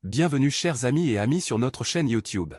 Bienvenue chers amis et amis sur notre chaîne YouTube.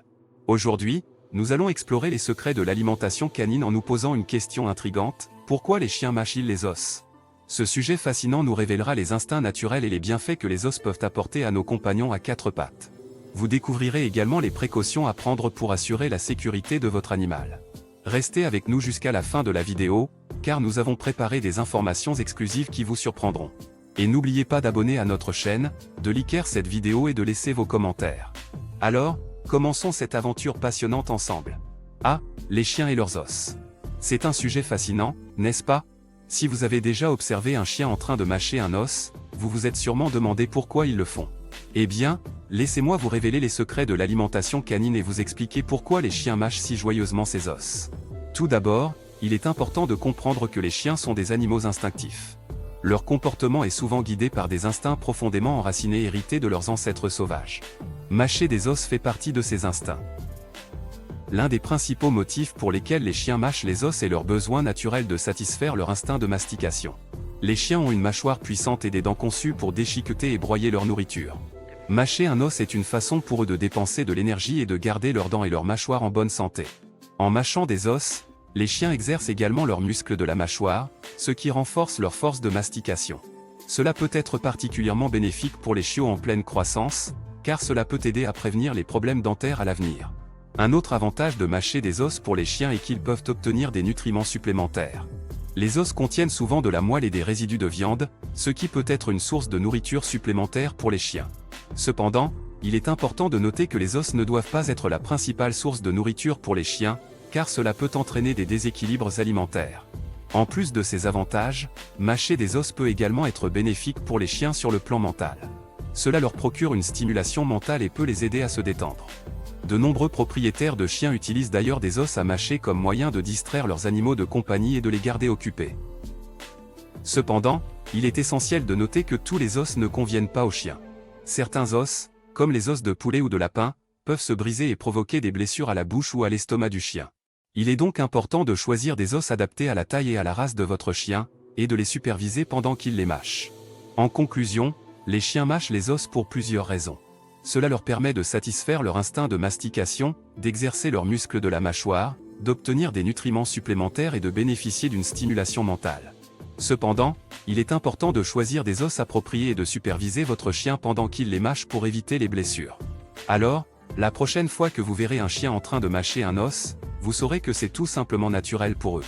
Aujourd'hui, nous allons explorer les secrets de l'alimentation canine en nous posant une question intrigante, pourquoi les chiens mâchent-ils les os? Ce sujet fascinant nous révélera les instincts naturels et les bienfaits que les os peuvent apporter à nos compagnons à quatre pattes. Vous découvrirez également les précautions à prendre pour assurer la sécurité de votre animal. Restez avec nous jusqu'à la fin de la vidéo, car nous avons préparé des informations exclusives qui vous surprendront. Et n'oubliez pas d'abonner à notre chaîne, de liker cette vidéo et de laisser vos commentaires. Alors, commençons cette aventure passionnante ensemble. Ah, les chiens et leurs os. C'est un sujet fascinant, n'est-ce pas? Si vous avez déjà observé un chien en train de mâcher un os, vous vous êtes sûrement demandé pourquoi ils le font. Eh bien, laissez-moi vous révéler les secrets de l'alimentation canine et vous expliquer pourquoi les chiens mâchent si joyeusement ces os. Tout d'abord, il est important de comprendre que les chiens sont des animaux instinctifs. Leur comportement est souvent guidé par des instincts profondément enracinés hérités de leurs ancêtres sauvages. Mâcher des os fait partie de ces instincts. L'un des principaux motifs pour lesquels les chiens mâchent les os est leur besoin naturel de satisfaire leur instinct de mastication. Les chiens ont une mâchoire puissante et des dents conçues pour déchiqueter et broyer leur nourriture. Mâcher un os est une façon pour eux de dépenser de l'énergie et de garder leurs dents et leur mâchoire en bonne santé. En mâchant des os, les chiens exercent également leurs muscles de la mâchoire, ce qui renforce leur force de mastication. Cela peut être particulièrement bénéfique pour les chiots en pleine croissance, car cela peut aider à prévenir les problèmes dentaires à l'avenir. Un autre avantage de mâcher des os pour les chiens est qu'ils peuvent obtenir des nutriments supplémentaires. Les os contiennent souvent de la moelle et des résidus de viande, ce qui peut être une source de nourriture supplémentaire pour les chiens. Cependant, il est important de noter que les os ne doivent pas être la principale source de nourriture pour les chiens, car cela peut entraîner des déséquilibres alimentaires. En plus de ces avantages, mâcher des os peut également être bénéfique pour les chiens sur le plan mental. Cela leur procure une stimulation mentale et peut les aider à se détendre. De nombreux propriétaires de chiens utilisent d'ailleurs des os à mâcher comme moyen de distraire leurs animaux de compagnie et de les garder occupés. Cependant, il est essentiel de noter que tous les os ne conviennent pas aux chiens. Certains os, comme les os de poulet ou de lapin, peuvent se briser et provoquer des blessures à la bouche ou à l'estomac du chien. Il est donc important de choisir des os adaptés à la taille et à la race de votre chien, et de les superviser pendant qu'il les mâche. En conclusion, les chiens mâchent les os pour plusieurs raisons. Cela leur permet de satisfaire leur instinct de mastication, d'exercer leurs muscles de la mâchoire, d'obtenir des nutriments supplémentaires et de bénéficier d'une stimulation mentale. Cependant, il est important de choisir des os appropriés et de superviser votre chien pendant qu'il les mâche pour éviter les blessures. Alors, la prochaine fois que vous verrez un chien en train de mâcher un os, vous saurez que c'est tout simplement naturel pour eux.